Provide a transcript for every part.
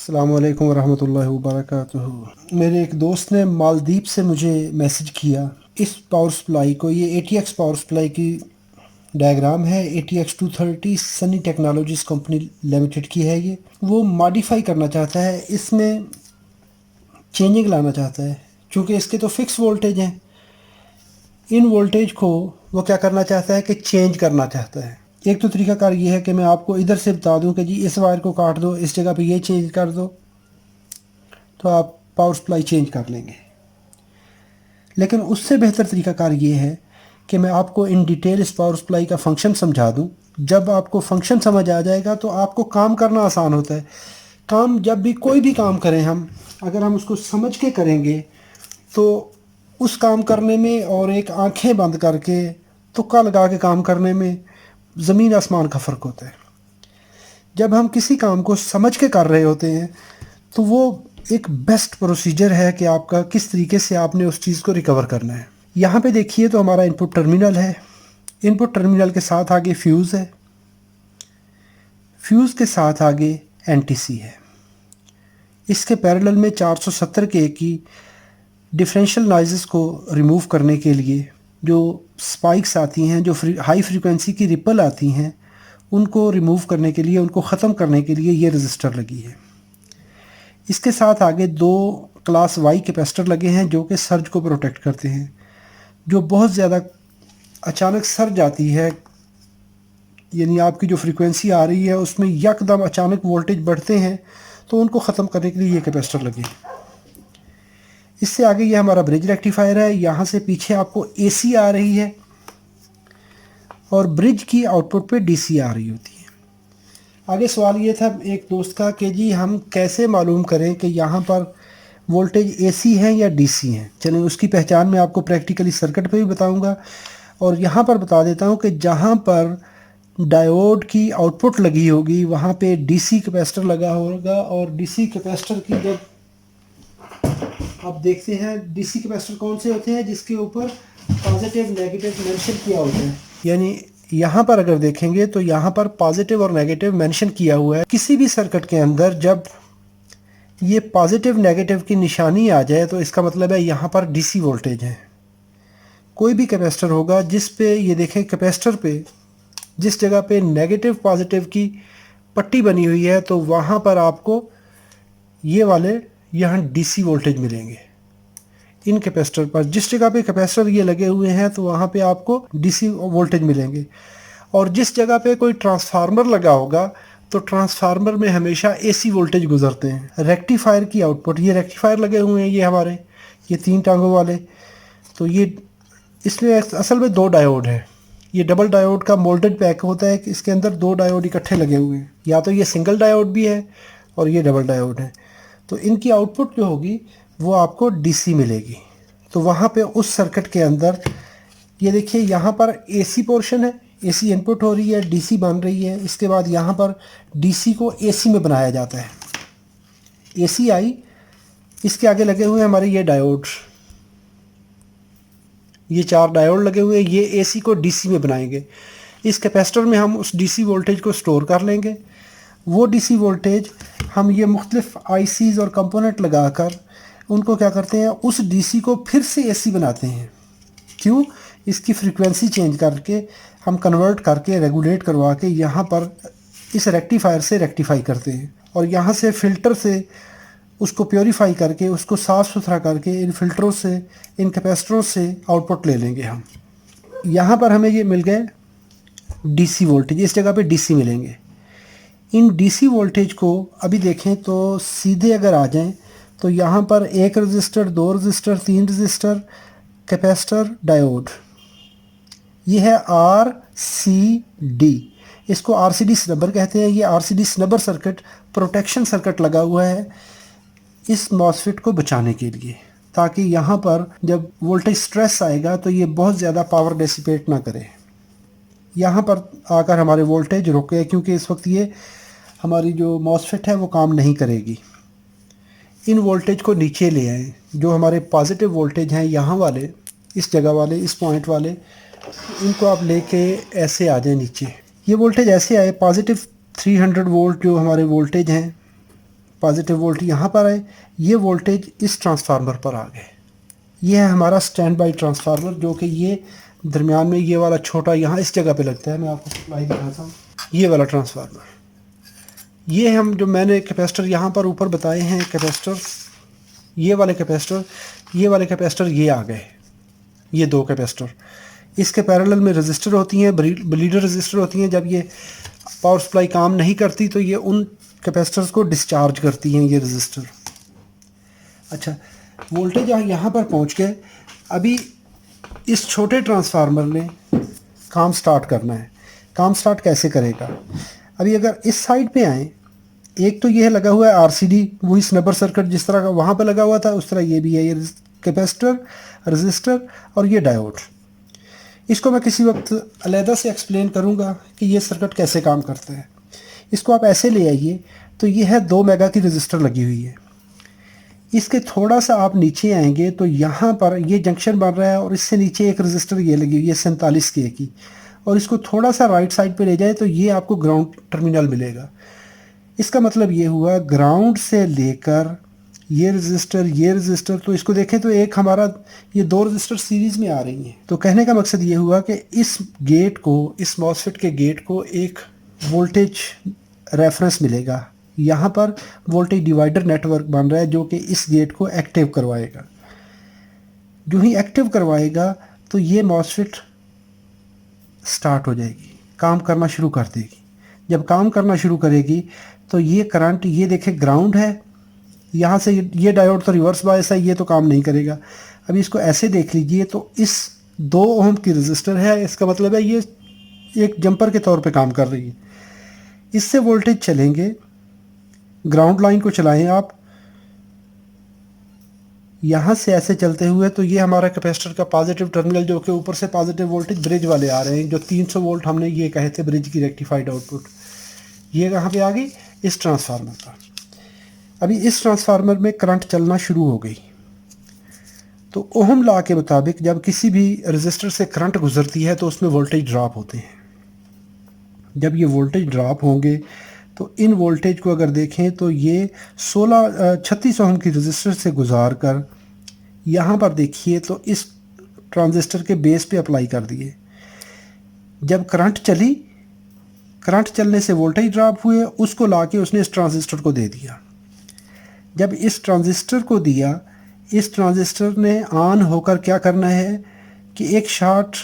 अस्सलाम वालेकुम वरहमतुल्लाहि वबरकातुहू। मेरे एक दोस्त ने मालदीव से मुझे मैसेज किया। इस पावर सप्लाई को, ये ATX पावर सप्लाई की डायग्राम है। ATX 230 Sunny technologies company limited की है। ये वो मॉडिफाई करना चाहता है, इसमें चेंजिंग लाना चाहता है। क्योंकि इसके तो फिक्स वोल्टेज हैं, इन वोल्टेज को वो क्या करना चाहता है कि चेंज करना चाहता है। एक तो तरीकाकार ये है कि मैं आपको इधर से बता दूं कि जी इस वायर को काट दो, इस जगह पे ये चेंज कर दो, तो आप पावर सप्लाई चेंज कर लेंगे। लेकिन उससे बेहतर तरीकाकार ये है कि मैं आपको इन डिटेल इस पावर सप्लाई का फंक्शन समझा दूं। जब आपको फंक्शन समझ आ जाएगा तो आपको काम करना आसान होता है। काम जब भी कोई भी काम करें हम, अगर हम उसको समझ के करेंगे तो उस काम करने में और एक आंखें बंद करके तुक्का लगा के काम करने में ज़मीन आसमान का फ़र्क होता है। जब हम किसी काम को समझ के कर रहे होते हैं तो वो एक बेस्ट प्रोसीजर है कि आपका किस तरीके से आपने उस चीज़ को रिकवर करना है। यहाँ पे देखिए तो हमारा इनपुट टर्मिनल है। इनपुट टर्मिनल के साथ आगे फ्यूज़ है, फ्यूज़ के साथ आगे NTC है। इसके पैरेलल में 470K की डिफरेंशियल नॉइज़ेस को रिमूव करने के लिए जो स्पाइक्स आती हैं, जो हाई फ्रीक्वेंसी की रिपल आती हैं, उनको रिमूव करने के लिए, उनको ख़त्म करने के लिए ये रजिस्टर लगी है। इसके साथ आगे दो क्लास Y कैपेसिटर लगे हैं जो कि सर्ज को प्रोटेक्ट करते हैं। जो बहुत ज़्यादा अचानक सर्ज आती है, यानी आपकी जो फ्रीक्वेंसी आ रही है उसमें यकदम अचानक वोल्टेज बढ़ते हैं, तो उनको ख़त्म करने के लिए ये कैपेसिटर लगे। इससे आगे ये हमारा ब्रिज रेक्टिफायर है। यहाँ से पीछे आपको AC आ रही है और ब्रिज की आउटपुट पे DC आ रही होती है। आगे सवाल ये था एक दोस्त का कि जी हम कैसे मालूम करें कि यहाँ पर वोल्टेज AC है या DC है। चलिए उसकी पहचान मैं आपको प्रैक्टिकली सर्किट पे भी बताऊंगा, और यहाँ पर बता देता हूँ कि जहाँ पर डायोड की आउटपुट लगी होगी वहाँ पे DC कैपेसिटर लगा होगा। और DC कैपेसिटर की जब आप देखते हैं, DC कैपेसिटर कौन से होते हैं जिसके ऊपर पॉजिटिव नेगेटिव मेंशन किया होता है। यानी यहाँ पर अगर देखेंगे तो यहाँ पर पॉजिटिव और नेगेटिव मेंशन किया हुआ है। किसी भी सर्किट के अंदर जब ये पॉजिटिव नेगेटिव की निशानी आ जाए तो इसका मतलब है यहाँ पर DC वोल्टेज है। कोई भी कैपेसिटर होगा जिस पे ये देखें, कैपेसिटर पे जिस जगह पे नेगेटिव पॉजिटिव की पट्टी बनी हुई है तो वहाँ पर आपको ये वाले यहाँ DC वोल्टेज मिलेंगे। इन कैपेसिटर पर जिस जगह पे कैपेसिटर ये लगे हुए हैं तो वहाँ पे आपको DC वोल्टेज मिलेंगे। और जिस जगह पे कोई ट्रांसफार्मर लगा होगा तो ट्रांसफार्मर में हमेशा AC वोल्टेज गुजरते हैं। रेक्टिफायर की आउटपुट, ये रेक्टिफायर लगे हुए हैं, ये हमारे ये 3 टांगों वाले। तो ये इसमें असल में 2 डायोड है। ये डबल डायोड का मोल्डेड पैक होता है कि इसके अंदर 2 डायोड इकट्ठे लगे हुए हैं। या तो ये सिंगल डायोड भी है और ये डबल डायोड है। तो इनकी आउटपुट जो होगी वो आपको DC मिलेगी। तो वहाँ पे उस सर्किट के अंदर ये देखिए, यहाँ पर AC पोर्शन है, AC इनपुट हो रही है, DC बन रही है। इसके बाद यहाँ पर DC को AC में बनाया जाता है। AC आई, इसके आगे लगे हुए हैं हमारे ये डायोड, ये 4 डायोड लगे हुए हैं। ये AC को DC में बनाएंगे। इस कैपेसिटर में हम उस DC वोल्टेज को स्टोर कर लेंगे। वो DC वोल्टेज हम ये मुख्तलिफ ICs और कंपोनेंट लगाकर उनको क्या करते हैं, उस DC को फिर से AC बनाते हैं। क्यों? इसकी फ्रीक्वेंसी चेंज करके हम कन्वर्ट करके रेगुलेट करवा के यहाँ पर इस रेक्टिफायर से रेक्टिफाई करते हैं, और यहाँ से फ़िल्टर से उसको प्योरीफाई करके उसको साफ़ सुथरा करके इन फ़िल्टरों से, इन कैपेसिटरों से आउटपुट ले लेंगे हम। यहाँ पर हमें ये मिल गए DC वोल्टेज, इस जगह पे DC मिलेंगे। इन DC वोल्टेज को अभी देखें तो सीधे अगर आ जाएं तो यहाँ पर 1 register, 2 register, 3 register, capacitor, diode, ये है RCD। इसको RCD स्नबर कहते हैं। ये RCD स्नबर सर्किट प्रोटेक्शन सर्किट लगा हुआ है इस मॉसफेट को बचाने के लिए, ताकि यहाँ पर जब वोल्टेज स्ट्रेस आएगा तो ये बहुत ज़्यादा पावर डेसिपेट ना करे। यहाँ पर आकर हमारे वोल्टेज रुके, क्योंकि इस वक्त ये हमारी जो मॉसफेट है वो काम नहीं करेगी। इन वोल्टेज को नीचे ले आएँ। जो हमारे पॉजिटिव वोल्टेज हैं यहाँ वाले, इस जगह वाले, इस पॉइंट वाले, इनको आप लेके ऐसे आ जाए नीचे। ये वोल्टेज ऐसे आए, पॉजिटिव 300 वोल्ट जो हमारे वोल्टेज हैं पॉजिटिव वोल्ट यहाँ पर है, ये वोल्टेज इस ट्रांसफार्मर पर आ गए। ये है हमारा स्टैंड बाई ट्रांसफार्मर, जो कि ये दरमियान में ये वाला छोटा यहाँ इस जगह पे लगता है। मैं आपको सप्लाई दिखाता हूँ, ये वाला ट्रांसफार्मर। ये हम जो मैंने कैपेसिटर यहाँ पर ऊपर बताए हैं, कैपेसिटर, ये वाले कैपेसिटर, ये वाले कैपेसिटर ये आ गए, ये दो कैपेसिटर। इसके पैरेलल में रजिस्टर होती हैं, ब्लीडर रजिस्टर होती हैं। जब ये पावर सप्लाई काम नहीं करती तो ये उन कैपेसिटर्स को डिस्चार्ज करती हैं, ये रजिस्टर। अच्छा, वोल्टेज यहाँ पर पहुँच गए। अभी इस छोटे ट्रांसफार्मर ने काम स्टार्ट करना है। काम स्टार्ट कैसे करेगा? अभी अगर इस साइड पे आए, एक तो ये लगा हुआ है आरसीडी, वही स्नबर सर्किट जिस तरह का वहाँ पे लगा हुआ था उस तरह ये भी है। ये कैपेसिटर, रजिस्टर और ये डायोड। इसको मैं किसी वक्त अलहदा से एक्सप्लेन करूँगा कि ये सर्किट कैसे काम करता है। इसको आप ऐसे ले आइए तो ये है 2 मेगा की रजिस्टर लगी हुई है। इसके थोड़ा सा आप नीचे आएंगे तो यहाँ पर ये जंक्शन बन रहा है और इससे नीचे एक रजिस्टर ये लगी हुई है 47 के की। और इसको थोड़ा सा राइट साइड पे ले जाए तो ये आपको ग्राउंड टर्मिनल मिलेगा। इसका मतलब ये हुआ ग्राउंड से लेकर ये रजिस्टर, तो इसको देखें तो एक हमारा ये दो रजिस्टर सीरीज में आ रही हैं। तो कहने का मकसद ये हुआ कि इस गेट को, इस मॉसफेट के गेट को एक वोल्टेज रेफरेंस मिलेगा। यहाँ पर वोल्टेज डिवाइडर नेटवर्क बन रहा है जो कि इस गेट को एक्टिव करवाएगा। जो ही एक्टिव करवाएगा तो ये मॉसफेट स्टार्ट हो जाएगी, काम करना शुरू कर देगी। जब काम करना शुरू करेगी तो ये करंट, ये देखें ग्राउंड है, यहाँ से ये डायोड तो रिवर्स बायस है, ये तो काम नहीं करेगा। अभी इसको ऐसे देख लीजिए तो इस 2 ओम की रजिस्टर है, इसका मतलब है ये एक जंपर के तौर पे काम कर रही है। इससे वोल्टेज चलेंगे, ग्राउंड लाइन को चलाएं आप यहाँ से ऐसे चलते हुए तो ये हमारा कैपेसिटर का पॉजिटिव टर्मिनल, जो कि ऊपर से पॉजिटिव वोल्टेज ब्रिज वाले आ रहे हैं, जो 300 वोल्ट हमने ये कहे थे ब्रिज की रेक्टिफाइड आउटपुट, ये कहाँ पे आ गई? इस ट्रांसफार्मर पर। अभी इस ट्रांसफार्मर में करंट चलना शुरू हो गई। तो ओहम लॉ के मुताबिक जब किसी भी रजिस्टर से करंट गुजरती है तो उसमें वोल्टेज ड्रॉप होते हैं। जब ये वोल्टेज ड्रॉप होंगे तो इन वोल्टेज को अगर देखें तो ये 36 ओम की रजिस्टर से गुजार कर यहाँ पर देखिए तो इस ट्रांजिस्टर के बेस पे अप्लाई कर दिए। जब करंट चली, करंट चलने से वोल्टेज ड्रॉप हुए, उसको लाके उसने इस ट्रांजिस्टर को दे दिया। जब इस ट्रांजिस्टर को दिया, इस ट्रांजिस्टर ने ऑन होकर क्या करना है कि एक शॉर्ट,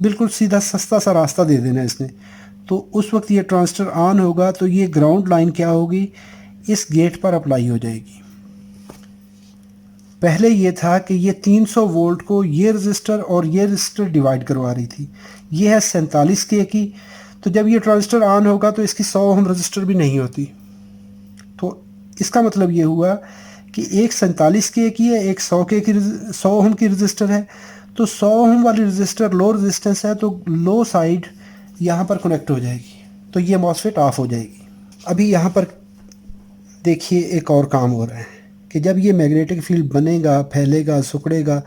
बिल्कुल सीधा सस्ता सा रास्ता दे देना इसने। तो उस वक्त ये ट्रांजिस्टर ऑन होगा तो ये ग्राउंड लाइन क्या होगी? इस गेट पर अप्लाई हो जाएगी। पहले ये था कि ये 300 वोल्ट को ये रजिस्टर और ये रजिस्टर डिवाइड करवा रही थी। ये है 47 के की। तो जब ये ट्रांजिस्टर ऑन होगा तो इसकी 100 ओम रजिस्टर भी नहीं होती। तो इसका मतलब ये हुआ कि एक 47 के की है, एक 100 के की 100 ओम की रजिस्टर है। तो 100 ओम वाली रजिस्टर लो रेजिस्टेंस है तो लो साइड यहाँ पर कनेक्ट हो जाएगी, तो ये मॉसफेट ऑफ हो जाएगी। अभी यहाँ पर देखिए एक और काम हो रहा है कि जब ये मैग्नेटिक फील्ड बनेगा, फैलेगा, सिकुड़ेगा,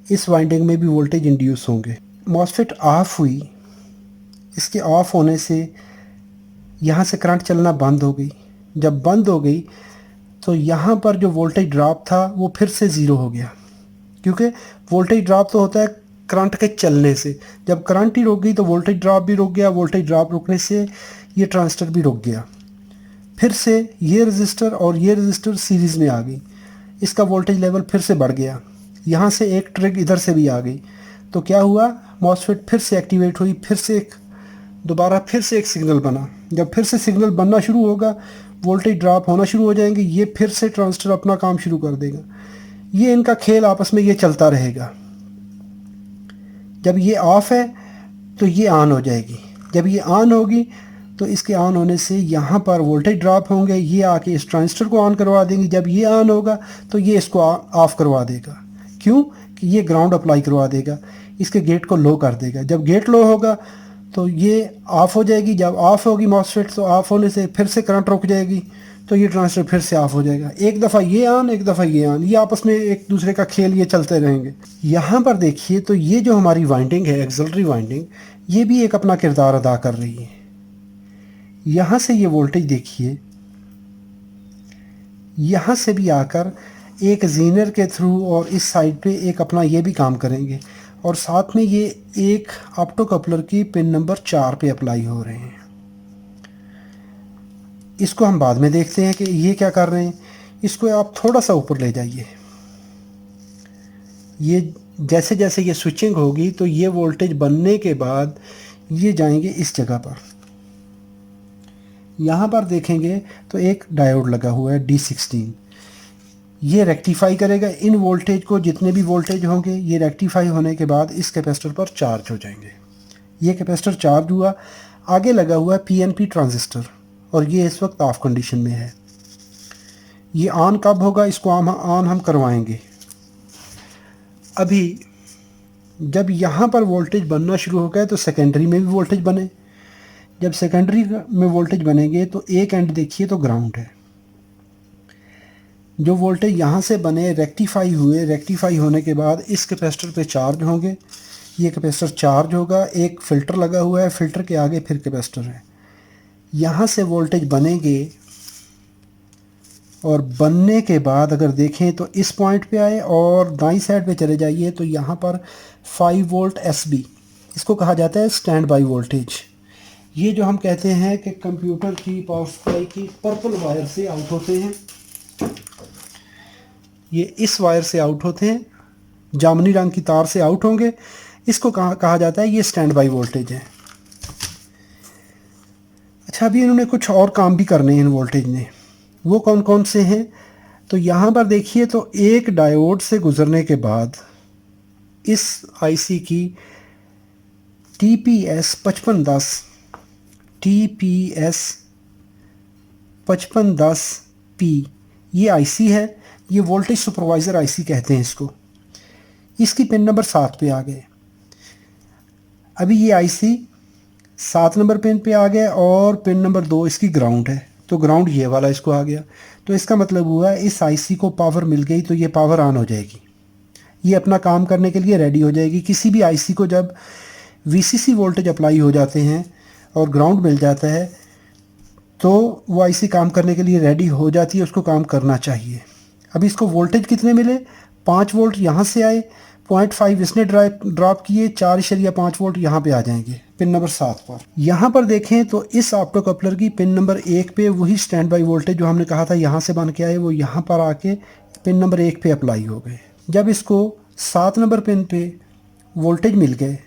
इस वाइंडिंग में भी वोल्टेज इंड्यूस होंगे। मॉसफेट ऑफ हुई, इसके ऑफ होने से यहाँ से करंट चलना बंद हो गई। जब बंद हो गई तो यहाँ पर जो वोल्टेज ड्रॉप था वो फिर से ज़ीरो हो गया, क्योंकि वोल्टेज ड्रॉप तो होता है करंट के चलने से। जब करंट ही रुक गई तो वोल्टेज ड्रॉप भी रुक गया, वोल्टेज ड्रॉप रुकने से ये ट्रांजिस्टर भी रुक गया। फिर से ये रजिस्टर और ये रजिस्टर सीरीज़ में आ गई, इसका वोल्टेज लेवल फिर से बढ़ गया। यहाँ से एक ट्रिग इधर से भी आ गई। तो क्या हुआ? मॉसफेट फिर से एक्टिवेट हुई, फिर से दोबारा फिर से एक सिग्नल बना। जब फिर से सिग्नल बनना शुरू होगा, वोल्टेज ड्रॉप होना शुरू हो जाएंगे, ये फिर से ट्रांजिस्टर अपना काम शुरू कर देगा। ये इनका खेल आपस में ये चलता रहेगा। जब ये ऑफ है तो ये ऑन हो जाएगी। जब ये ऑन होगी तो इसके ऑन होने से यहाँ पर वोल्टेज ड्रॉप होंगे, ये आके इस ट्रांजिस्टर को ऑन करवा देंगी। जब ये ऑन होगा तो ये इसको ऑफ करवा देगा। क्यों? कि ये ग्राउंड अप्लाई करवा देगा, इसके गेट को लो कर देगा। जब गेट लो होगा तो ये ऑफ हो जाएगी। जब ऑफ होगी मॉसफेट तो ऑफ होने से फिर से करंट रुक जाएगी, तो ये ट्रांजिस्टर फिर से ऑफ हो जाएगा। एक दफ़ा ये ऑन, एक दफ़ा ये ऑन, ये आपस में एक दूसरे का खेल ये चलते रहेंगे। यहाँ पर देखिए तो ये जो हमारी वाइंडिंग है, एक्सिलरी वाइंडिंग, ये भी एक अपना किरदार अदा कर रही है। यहाँ से ये वोल्टेज देखिए, यहाँ से भी आकर एक जीनर के थ्रू और इस साइड पे एक अपना ये भी काम करेंगे, और साथ में ये एक ऑप्टो कपलर की पिन नंबर 4 पे अप्लाई हो रहे हैं। इसको हम बाद में देखते हैं कि ये क्या कर रहे हैं। इसको आप थोड़ा सा ऊपर ले जाइए। ये जैसे जैसे ये स्विचिंग होगी तो ये वोल्टेज बनने के बाद ये जाएंगे इस जगह पर। यहाँ पर देखेंगे तो एक डायोड लगा हुआ है D16। ये रेक्टिफाई करेगा इन वोल्टेज को, जितने भी वोल्टेज होंगे ये रेक्टिफाई होने के बाद इस कैपेसिटर पर चार्ज हो जाएंगे। ये कैपेसिटर चार्ज हुआ। आगे लगा हुआ है PNP ट्रांजिस्टर और ये इस वक्त ऑफ कंडीशन में है। ये ऑन कब होगा, इसको ऑन हम करवाएंगे। अभी जब यहाँ पर वोल्टेज बनना शुरू हो गया तो सेकेंडरी में भी वोल्टेज बने। जब सेकेंडरी में वोल्टेज बनेंगे तो एक एंड देखिए तो ग्राउंड है। जो वोल्टेज यहाँ से बने रेक्टिफाई हुए, रेक्टिफाई होने के बाद इस कैपेसिटर पे चार्ज होंगे। ये कैपेसिटर चार्ज होगा, एक फ़िल्टर लगा हुआ है, फ़िल्टर के आगे फिर कैपेसिटर है। यहाँ से वोल्टेज बनेंगे और बनने के बाद अगर देखें तो इस पॉइंट पे आए और दाईं साइड पे चले जाइए तो यहाँ पर 5 वोल्ट SB, इसको कहा जाता है स्टैंड बाई वोल्टेज। ये जो हम कहते हैं कि कंप्यूटर की पावर सप्लाई की पर्पल वायर से आउट होते हैं, ये इस वायर से आउट होते हैं, जामुनी रंग की तार से आउट होंगे। इसको कहा जाता है ये स्टैंड बाई वोल्टेज है। अच्छा, अभी इन्होंने कुछ और काम भी करने हैं इन वोल्टेज ने। वो कौन कौन से हैं तो यहाँ पर देखिए तो एक डायोड से गुजरने के बाद इस IC की TPS 5510P ये IC है। ये वोल्टेज सुपरवाइज़र IC कहते हैं इसको। इसकी पिन नंबर 7 पे आ गए। अभी ये IC 7 नंबर पिन पे आ गया और पिन नंबर 2 इसकी ग्राउंड है, तो ग्राउंड ये वाला इसको आ गया। तो इसका मतलब हुआ इस IC को पावर मिल गई तो ये पावर ऑन हो जाएगी, ये अपना काम करने के लिए रेडी हो जाएगी। किसी भी IC को जब VCC वोल्टेज अप्लाई हो जाते हैं और ग्राउंड मिल जाता है तो वो IC काम करने के लिए रेडी हो जाती है, उसको काम करना चाहिए। अभी इसको वोल्टेज कितने मिले, 5 वोल्ट यहाँ से आए, 0.5 इसने ड्रॉप किए, 4.5 वोल्ट यहाँ पे आ जाएंगे पिन नंबर 7 पर। यहाँ पर देखें तो इस ऑप्टो कपलर की पिन नंबर 1 पे वही स्टैंड बाई वोल्टेज जो हमने कहा था यहाँ से बन के आए वो यहाँ पर आके पिन नंबर 1 पे अप्लाई हो गए। जब इसको 7 नंबर पिन पे वोल्टेज मिल गए,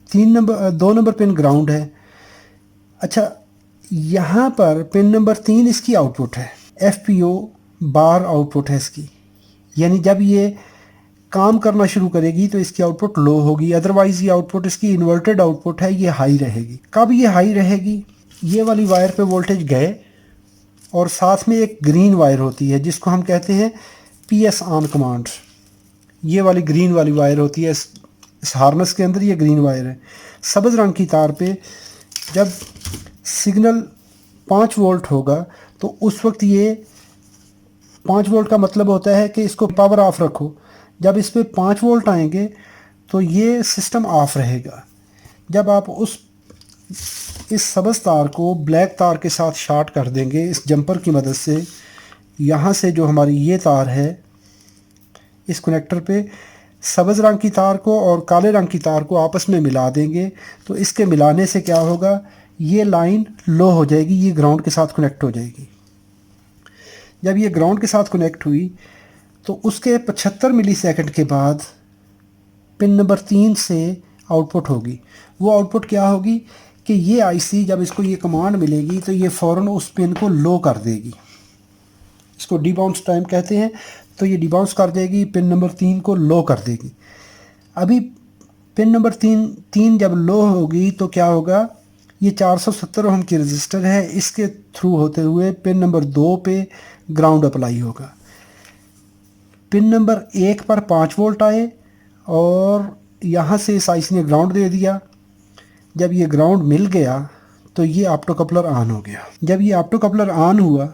2 नंबर पिन ग्राउंड है। अच्छा, यहाँ पर पिन नंबर 3 इसकी आउटपुट है, FPO बार आउटपुट है इसकी, यानी जब ये काम करना शुरू करेगी तो इसकी आउटपुट लो होगी, अदरवाइज़ ये आउटपुट इसकी इन्वर्टेड आउटपुट है, ये हाई रहेगी। कब ये हाई रहेगी, ये वाली वायर पे वोल्टेज गए और साथ में एक ग्रीन वायर होती है जिसको हम कहते हैं PS ऑन कमांड। ये वाली ग्रीन वाली वायर होती है इस हार्नेस के अंदर, ये ग्रीन वायर है। सब्ज़ रंग की तार पे जब सिग्नल 5 वोल्ट होगा तो उस वक्त ये 5 वोल्ट का मतलब होता है कि इसको पावर ऑफ रखो। जब इस पर 5 वोल्ट आएंगे तो ये सिस्टम ऑफ रहेगा। जब आप इस सब्ज़ तार को ब्लैक तार के साथ शॉर्ट कर देंगे इस जंपर की मदद से, यहाँ से जो हमारी ये तार है इस कनेक्टर पे सब्ज़ रंग की तार को और काले रंग की तार को आपस में मिला देंगे, तो इसके मिलाने से क्या होगा, ये लाइन लो हो जाएगी, ये ग्राउंड के साथ कनेक्ट हो जाएगी। जब ये ग्राउंड के साथ कनेक्ट हुई तो उसके 75 मिलीसेकंड के बाद पिन नंबर 3 से आउटपुट होगी। वो आउटपुट क्या होगी कि ये IC जब इसको ये कमांड मिलेगी तो ये फ़ौरन उस पिन को लो कर देगी, इसको डिबाउंस टाइम कहते हैं। तो ये डिबाउंस कर देगी, पिन नंबर 3 को लो कर देगी। अभी पिन नंबर 3 जब लो होगी तो क्या होगा, ये 470 ओम की रजिस्टर है, इसके थ्रू होते हुए पिन नंबर 2 पे ग्राउंड अप्लाई होगा। पिन नंबर 1 पर 5 वोल्ट आए और यहाँ से इस IC ने ग्राउंड दे दिया। जब ये ग्राउंड मिल गया तो ये ऑप्टो कपलर ऑन हो गया। जब ये ऑप्टो कपलर ऑन हुआ,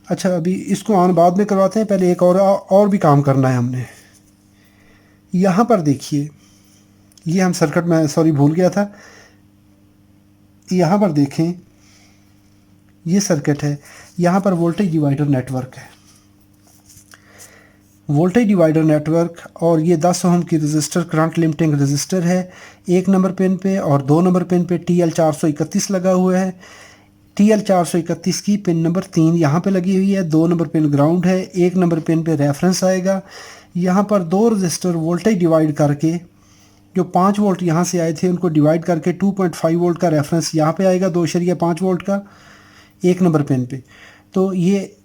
अच्छा अभी इसको ऑन बाद में करवाते हैं, पहले एक और भी काम करना है हमने। यहाँ पर देखिए, ये हम सर्किट में सॉरी भूल गया था। यहाँ पर देखें, ये सर्किट है, यहाँ पर वोल्टेज डिवाइडर नेटवर्क है। वोल्टेज डिवाइडर नेटवर्क और ये 10 ओम की रजिस्टर करंट लिमिटिंग रजिस्टर है, 1 नंबर पिन पे और 2 नंबर पिन पे TL431 लगा हुआ है। TL431 की पिन नंबर 3 यहाँ पे लगी हुई है, 2 नंबर पिन ग्राउंड है, 1 नंबर पिन पे रेफरेंस आएगा। यहाँ पर 2 रजिस्टर वोल्टेज डिवाइड करके जो 5 वोल्ट यहाँ से आए थे उनको डिवाइड करके 2.5 वोल्ट का रेफरेंस यहाँ पे आएगा, 2.5 वोल्ट का 1 नंबर पिन पे। तो ये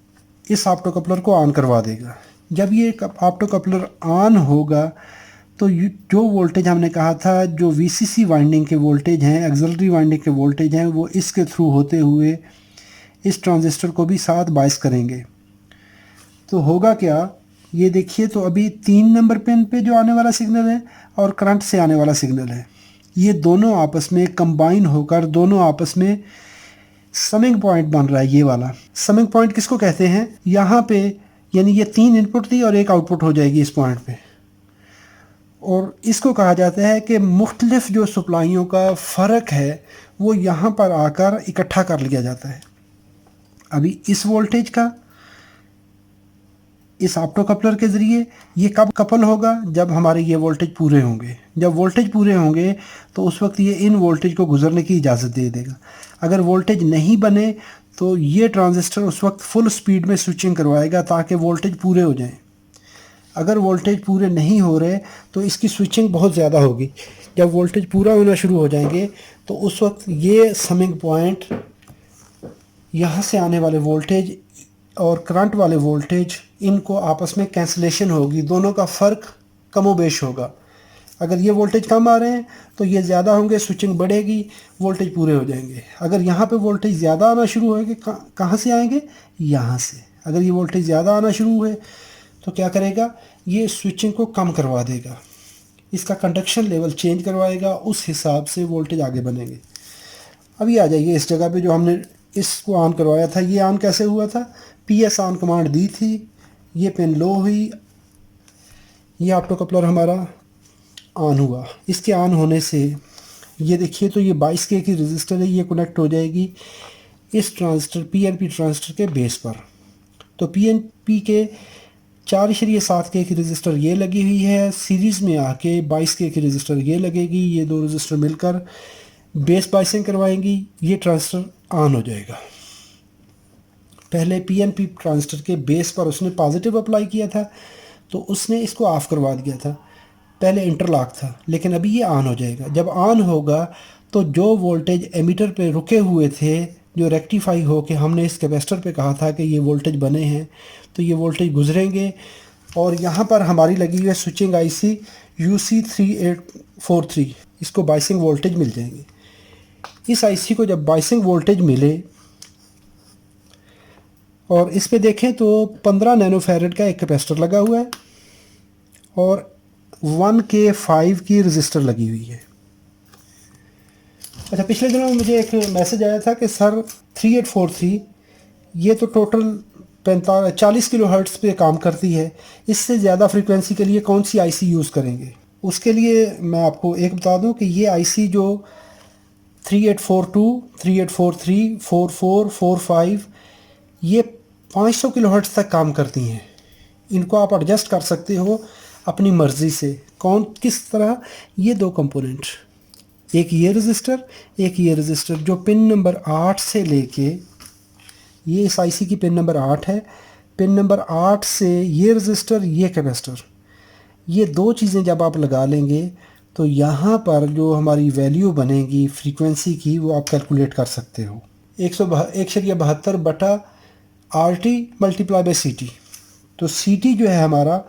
इस ऑप्टो कपलर को ऑन करवा देगा। जब ये ऑप्टो कपलर ऑन होगा तो जो वोल्टेज हमने कहा था, जो VCC वाइंडिंग के वोल्टेज हैं, एक्सिलरी वाइंडिंग के वोल्टेज हैं, वो इसके थ्रू होते हुए इस ट्रांजिस्टर को भी साथ बायस करेंगे। तो होगा क्या, ये देखिए, तो अभी 3 नंबर पिन पे जो आने वाला सिग्नल है और करंट से आने वाला सिग्नल है, ये दोनों आपस में कंबाइन होकर दोनों आपस में समिंग पॉइंट बन रहा है। ये वाला समिंग पॉइंट किसको कहते हैं, यहाँ पे यानी ये 3 इनपुट थी और 1 आउटपुट हो जाएगी इस पॉइंट पे, और इसको कहा जाता है कि मुख्तलिफ जो सप्लाइयों का फ़र्क है वो यहाँ पर आकर इकट्ठा कर लिया जाता है। अभी इस वोल्टेज का इस ऑप्टो कपलर के ज़रिए ये कब कपल होगा, जब हमारे ये वोल्टेज पूरे होंगे। जब वोल्टेज पूरे होंगे तो उस वक्त ये इन वोल्टेज को गुजरने की इजाज़त दे देगा। अगर वोल्टेज नहीं बने तो ये ट्रांजिस्टर उस वक्त फुल स्पीड में स्विचिंग करवाएगा ताकि वोल्टेज पूरे हो जाएं। अगर वोल्टेज पूरे नहीं हो रहे तो इसकी स्विचिंग बहुत ज़्यादा होगी। जब वोल्टेज पूरा होना शुरू हो जाएंगे तो उस वक्त ये समिंग पॉइंट, यहाँ से आने वाले वोल्टेज और करंट वाले वोल्टेज, इनको आपस में कैंसलेशन होगी, दोनों का फ़र्क कमोबेश होगा। अगर ये वोल्टेज कम आ रहे हैं तो ये ज़्यादा होंगे, स्विचिंग बढ़ेगी, वोल्टेज पूरे हो जाएंगे। अगर यहाँ पे वोल्टेज ज़्यादा आना शुरू होंगे, कहाँ से आएंगे, यहाँ से। अगर ये वोल्टेज ज़्यादा आना शुरू हुए तो क्या करेगा, ये स्विचिंग को कम करवा देगा, इसका कंडक्शन लेवल चेंज करवाएगा, उस हिसाब से वोल्टेज आगे बनेंगे। अभी आ जाइए इस जगह पे जो हमने इसको ऑन करवाया था। ये ऑन कैसे हुआ था, PS ऑन कमांड दी थी, ये पिन लो हुई, ये ऑप्टो कपलर हमारा ऑन हुआ। इसके ऑन होने से ये देखिए, तो ये 22K की रजिस्टर है, ये कनेक्ट हो जाएगी इस ट्रांजिस्टर PNP ट्रांजिस्टर के बेस पर। तो PNP के 4.7K की रजिस्टर ये लगी हुई है, सीरीज़ में आके 22K की रजिस्टर ये लगेगी, ये 2 रजिस्टर मिलकर बेस बाइसिंग करवाएंगी, ये ट्रांजिस्टर ऑन हो जाएगा। पहले PNP ट्रांजिस्टर के बेस पर उसने पॉजिटिव अप्लाई किया था तो उसने इसको ऑफ़ करवा दिया था, पहले इंटरलॉक था, लेकिन अभी ये ऑन हो जाएगा। जब ऑन होगा तो जो वोल्टेज एमीटर पे रुके हुए थे, जो रेक्टिफाई हो के हमने इस कैपेसिटर पे कहा था कि ये वोल्टेज बने हैं, तो ये वोल्टेज गुजरेंगे और यहाँ पर हमारी लगी हुई है स्विचिंग IC UC3843, इसको बाइसिंग वोल्टेज मिल जाएंगे। इस IC को जब बाइसिंग वोल्टेज मिले और इस पे देखें तो 15 नैनोफैरड का एक कैपेसिटर लगा हुआ है और 1K5 की रजिस्टर लगी हुई है। अच्छा, पिछले दिनों में मुझे एक मैसेज आया था कि सर 3843 ये तो टोटल 40 किलो हर्ट्ज़ पे काम करती है, इससे ज़्यादा फ्रीक्वेंसी के लिए कौन सी IC यूज़ करेंगे। उसके लिए मैं आपको एक बता दूं कि ये IC जो 3842, 3843, 44, 45 ये 500 किलो हर्ट्ज़ तक काम करती हैं। इनको आप एडजस्ट कर सकते हो अपनी मर्ज़ी से, कौन किस तरह। ये 2 कंपोनेंट, एक ये रजिस्टर, एक ये रजिस्टर, जो पिन नंबर 8 से लेके, ये इस IC की पिन नंबर 8 है, पिन नंबर 8 से ये रजिस्टर, ये कैपेसिटर, ये 2 चीज़ें जब आप लगा लेंगे तो यहाँ पर जो हमारी वैल्यू बनेगी फ्रीक्वेंसी की, वो आप कैलकुलेट कर सकते हो। 172 बटा RT मल्टीप्लाई बाई CT। तो CT जो है हमारा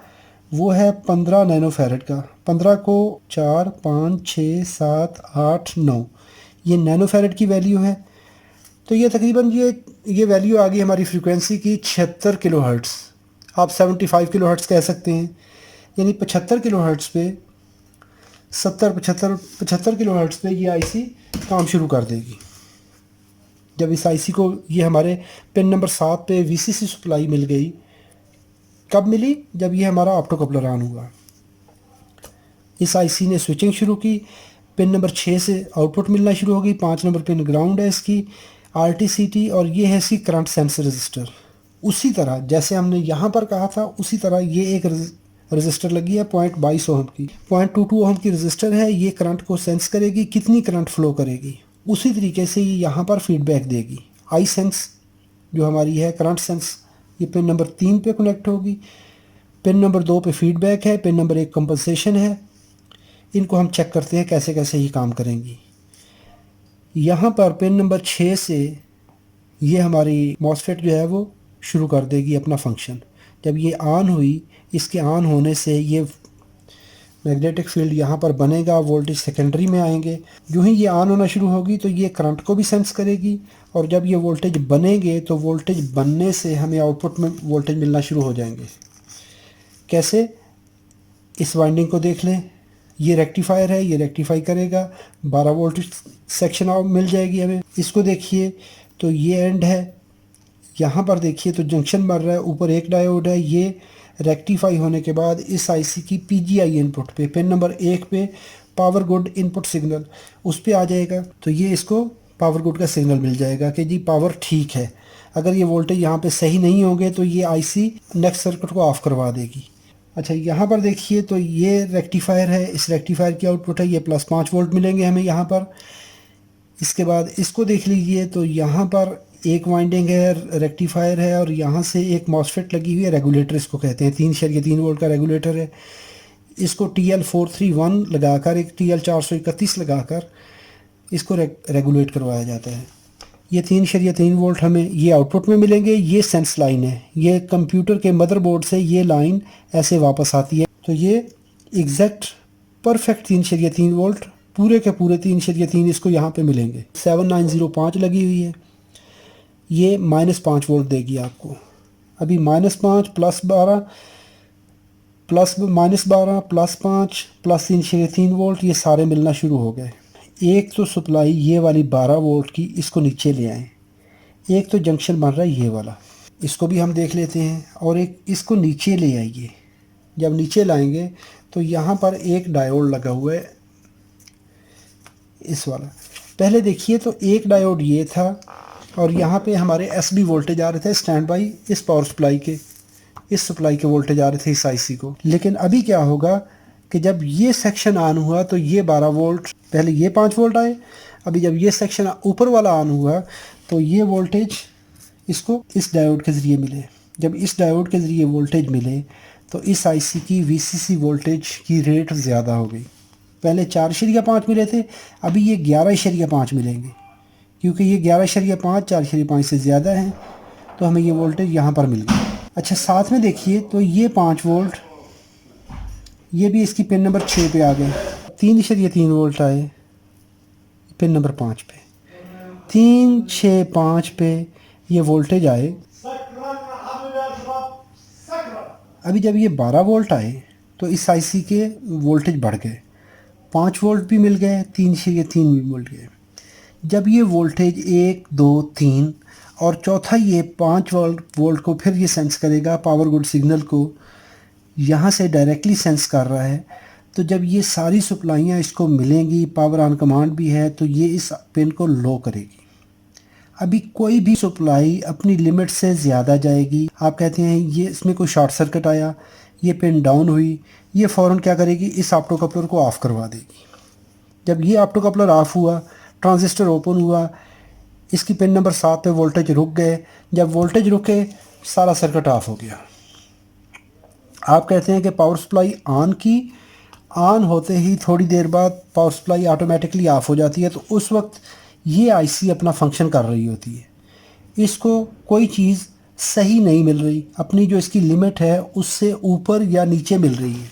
वो है 15 नैनोफैरड का, 15 को 4, 5, 6, 7, 8, 9, ये नैनोफैरड की वैल्यू है। तो ये तकरीबन ये वैल्यू आ गई हमारी फ्रीक्वेंसी की 76 किलो हर्ट्ज़, आप 75 किलो हर्ट्ज़ कह सकते हैं। यानी 75 किलो हर्ट्ज़ पे 75 किलो हर्ट्ज़ पे ये IC काम शुरू कर देगी। जब इस IC को ये हमारे पिन नंबर 7 पे VCC सप्लाई मिल गई, कब मिली, जब ये हमारा ऑप्टो कपलर ऑन हुआ। इस IC ने स्विचिंग शुरू की, पिन नंबर 6 से आउटपुट मिलना शुरू हो गई, 5 नंबर पिन ग्राउंड है इसकी, RTCT और ये है इसकी करंट सेंस रजिस्टर। उसी तरह जैसे हमने यहाँ पर कहा था उसी तरह ये एक रजिस्टर लगी है 0.22 ओम की, 0.22 ओम की रजिस्टर है। ये करंट को सेंस करेगी, कितनी करंट फ्लो करेगी, उसी तरीके से ये यहाँ पर फीडबैक देगी। आई सेंस जो हमारी है करंट सेंस, ये पिन नंबर 3 पे कनेक्ट होगी, पिन नंबर 2 पे फीडबैक है, पिन नंबर 1 कंपनसेशन है। इनको हम चेक करते हैं कैसे कैसे ये काम करेंगी। यहाँ पर पिन नंबर 6 से ये हमारी मॉसफेट जो है वो शुरू कर देगी अपना फंक्शन। जब ये ऑन हुई, इसके ऑन होने से ये मैग्नेटिक फील्ड यहाँ पर बनेगा, वोल्टेज सेकेंडरी में आएंगे। यूँ ही ये ऑन होना शुरू होगी तो ये करंट को भी सेंस करेगी, और जब ये वोल्टेज बनेंगे तो वोल्टेज बनने से हमें आउटपुट में वोल्टेज मिलना शुरू हो जाएंगे। कैसे, इस वाइंडिंग को देख लें, ये रेक्टिफायर है, ये रेक्टिफाई करेगा, 12 वोल्ट सेक्शन मिल जाएगी हमें। इसको देखिए तो ये एंड है, यहाँ पर देखिए तो जंक्शन बन रहा है, ऊपर एक डायोड है। ये रेक्टिफाई होने के बाद इस आईसी की PGI इनपुट पे पिन नंबर 1 पे पावर गुड इनपुट सिग्नल उस पर आ जाएगा। तो ये इसको पावर गुड का सिग्नल मिल जाएगा कि जी पावर ठीक है। अगर ये वोल्टेज यहाँ पे सही नहीं होंगे तो ये आईसी नेक्स्ट सर्किट को ऑफ करवा देगी। अच्छा, यहाँ पर देखिए तो ये रेक्टिफायर है, इस रेक्टिफायर की आउटपुट है, ये +5 वोल्ट मिलेंगे हमें यहाँ पर। इसके बाद इसको देख लीजिए तो यहाँ पर एक वाइंडिंग है, रेक्टिफायर है, और यहाँ से एक मॉसफेट लगी हुई है, रेगुलेटर इसको कहते हैं, 3.3 वोल्ट का रेगुलेटर है। इसको TL431 लगाकर, एक TL431 लगाकर इसको रेगुलेट करवाया जाता है। ये 3.3 वोल्ट हमें ये आउटपुट में मिलेंगे। ये सेंस लाइन है, ये कंप्यूटर के मदरबोर्ड से ये लाइन ऐसे वापस आती है। तो ये एग्जैक्ट परफेक्ट 3.3 वोल्ट पूरे के पूरे 3.3 इसको यहाँ पे मिलेंगे। 7905 लगी हुई है, ये -5 वोल्ट देगी आपको। अभी -5 +12 -12 +5 +3.3 वोल्ट ये सारे मिलना शुरू हो गए। एक तो सप्लाई ये वाली 12 वोल्ट की, इसको नीचे ले आए। एक तो जंक्शन बन रहा है ये वाला, इसको भी हम देख लेते हैं, और एक इसको नीचे ले आइए। जब नीचे लाएंगे तो यहाँ पर एक डायोड लगा हुआ है, इस वाला। पहले देखिए तो एक डायोड ये था, और यहाँ पे हमारे SB वोल्टेज आ रहे थे स्टैंड बाई इस पावर सप्लाई के, इस सप्लाई के वोल्टेज आ रहे थे इस आईसी को। लेकिन अभी क्या होगा कि जब ये सेक्शन ऑन हुआ तो ये 12 वोल्ट, पहले ये 5 वोल्ट आए, अभी जब ये सेक्शन ऊपर वाला ऑन हुआ तो ये वोल्टेज इसको इस डायोड के ज़रिए मिले। जब इस डायोड के ज़रिए वोल्टेज मिले तो इस आईसी की VCC वोल्टेज की रेट ज़्यादा हो गई। पहले 4.5 मिले थे, अभी ये 11.5 मिलेंगे, क्योंकि ये 11.5 4.5 से ज़्यादा है, तो हमें ये वोल्टेज यहाँ पर मिल गया। अच्छा, साथ में देखिए तो ये 5 वोल्ट ये भी इसकी पिन नंबर 6 पे आ गए। 3.3 वोल्ट आए पिन नंबर 5 पे, 3, 6, 5 पे ये वोल्टेज आए। अभी जब ये 12 वोल्ट आए तो इस आईसी के वोल्टेज बढ़ गए, 5 वोल्ट भी मिल गए, 3.3 भी मिल गए। जब ये वोल्टेज 1, 2, 3 और चौथा ये 5 वोल्ट को फिर ये सेंस करेगा, पावर गुड सिग्नल को यहाँ से डायरेक्टली सेंस कर रहा है। तो जब ये सारी सप्लाइयाँ इसको मिलेंगी, पावर ऑन कमांड भी है, तो ये इस पिन को लो करेगी। अभी कोई भी सप्लाई अपनी लिमिट से ज़्यादा जाएगी, आप कहते हैं ये इसमें कोई शॉर्ट सर्किट आया, ये पिन डाउन हुई, ये फ़ौरन क्या करेगी, इस ऑप्टो कपलर को ऑफ़ करवा देगी। जब ये ऑप्टो कपलर ऑफ़ हुआ, ट्रांजिस्टर ओपन हुआ, इसकी पिन नंबर 7 पे वोल्टेज रुक गए। जब वोल्टेज रुके सारा सर्किट ऑफ हो गया। आप कहते हैं कि पावर सप्लाई ऑन की, ऑन होते ही थोड़ी देर बाद पावर सप्लाई ऑटोमेटिकली ऑफ हो जाती है, तो उस वक्त ये आईसी अपना फंक्शन कर रही होती है, इसको कोई चीज़ सही नहीं मिल रही, अपनी जो इसकी लिमिट है उससे ऊपर या नीचे मिल रही है।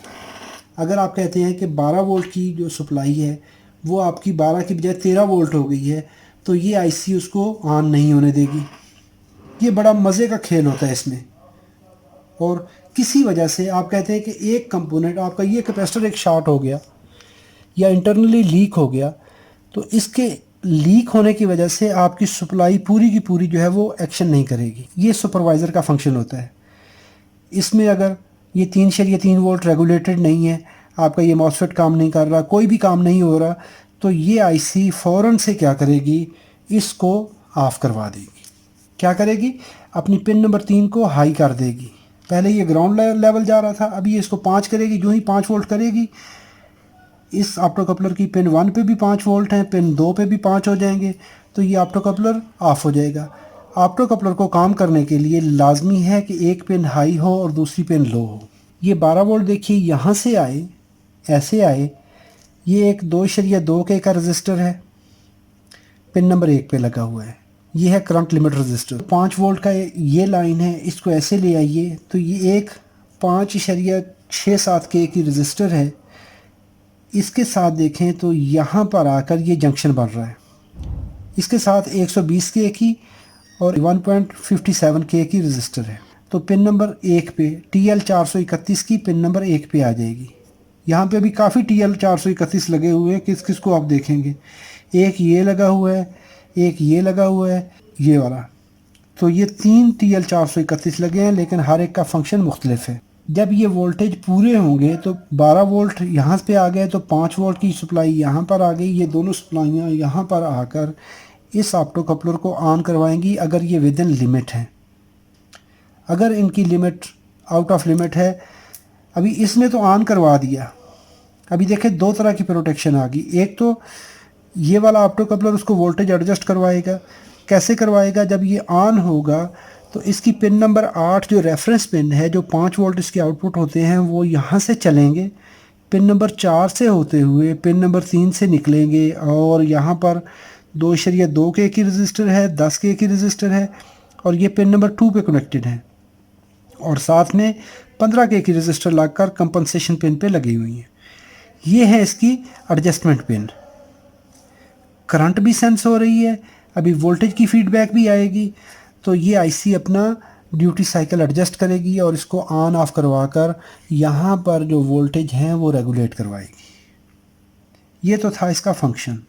अगर आप कहते हैं कि 12 वोल्ट की जो सप्लाई है वो आपकी 12 की बजाय 13 वोल्ट हो गई है, तो ये आईसी उसको ऑन नहीं होने देगी। ये बड़ा मज़े का खेल होता है इसमें। और किसी वजह से आप कहते हैं कि एक कंपोनेंट आपका, ये कैपेसिटर एक शॉर्ट हो गया या इंटरनली लीक हो गया, तो इसके लीक होने की वजह से आपकी सप्लाई पूरी की पूरी जो है वो एक्शन नहीं करेगी। ये सुपरवाइज़र का फंक्शन होता है। इसमें अगर ये 3.3 वोल्ट रेगुलेटेड नहीं है, आपका ये मॉसफेट काम नहीं कर रहा, कोई भी काम नहीं हो रहा, तो ये आईसी फ़ौरन से क्या करेगी, इसको ऑफ़ करवा देगी। क्या करेगी, अपनी पिन नंबर 3 को हाई कर देगी। पहले ये ग्राउंड लेवल जा रहा था, अभी ये इसको 5 करेगी। जो ही 5 वोल्ट करेगी, इस ऑप्टो कपलर की पिन 1 पे भी 5 वोल्ट हैं, पिन 2 पे भी 5 हो जाएंगे, तो ये ऑप्टो कपलर ऑफ हो जाएगा। ऑप्टो कपलर को काम करने के लिए लाजमी है कि एक पिन हाई हो और दूसरी पिन लो हो। ये 12 वोल्ट देखिए यहाँ से आए, ऐसे आए, ये एक 2.2 के का रजिस्टर है, पिन नंबर 1 पे लगा हुआ है। ये है करंट लिमिट रजिस्टर। 5 वोल्ट का ये लाइन है, इसको ऐसे ले आइए तो ये एक 5.67 के की रजिस्टर है। इसके साथ देखें तो यहाँ पर आकर ये जंक्शन बन रहा है। इसके साथ 120 के की और 1.57 के की रजिस्टर है। तो पिन नंबर 1 पे TL 431 की पिन नंबर 1 पे आ जाएगी। यहाँ पे अभी काफ़ी TL 431 लगे हुए हैं, किस किस को आप देखेंगे। एक ये लगा हुआ है, एक ये लगा हुआ है, ये वाला। तो ये 3 TL 431 लगे हैं, लेकिन हर एक का फंक्शन मुख्तलिफ है। जब ये वोल्टेज पूरे होंगे तो 12 वोल्ट यहाँ पे आ गए, तो 5 वोल्ट की सप्लाई यहाँ पर आ गई। ये दोनों सप्लाइयाँ यहाँ पर आकर इस ऑप्टो कपलर को ऑन करवाएंगी, अगर ये विद इन लिमिट है। अगर इनकी लिमिट आउट ऑफ लिमिट है, अभी इसने तो ऑन करवा दिया। अभी देखें 2 तरह की प्रोटेक्शन आ गई। एक तो ये वाला ऑप्टो कपलर उसको वोल्टेज एडजस्ट करवाएगा। कैसे करवाएगा, जब ये ऑन होगा तो इसकी पिन नंबर 8 जो रेफरेंस पिन है, जो 5 वोल्ट इसके आउटपुट होते हैं, वो यहाँ से चलेंगे, पिन नंबर 4 से होते हुए पिन नंबर 3 से निकलेंगे, और यहाँ पर 2.2 के की रजिस्टर है, 10 के की रजिस्टर है, और ये पिन नंबर 2 पे कनेक्टेड है, और साथ में 15 के की रजिस्टर लगकर कंपनसेशन पिन पे लगी हुई है। ये है इसकी एडजस्टमेंट पिन। करंट भी सेंस हो रही है, अभी वोल्टेज की फीडबैक भी आएगी, तो ये आईसी अपना ड्यूटी साइकिल एडजस्ट करेगी और इसको ऑन ऑफ करवा कर यहाँ पर जो वोल्टेज हैं वो रेगुलेट करवाएगी। ये तो था इसका फंक्शन।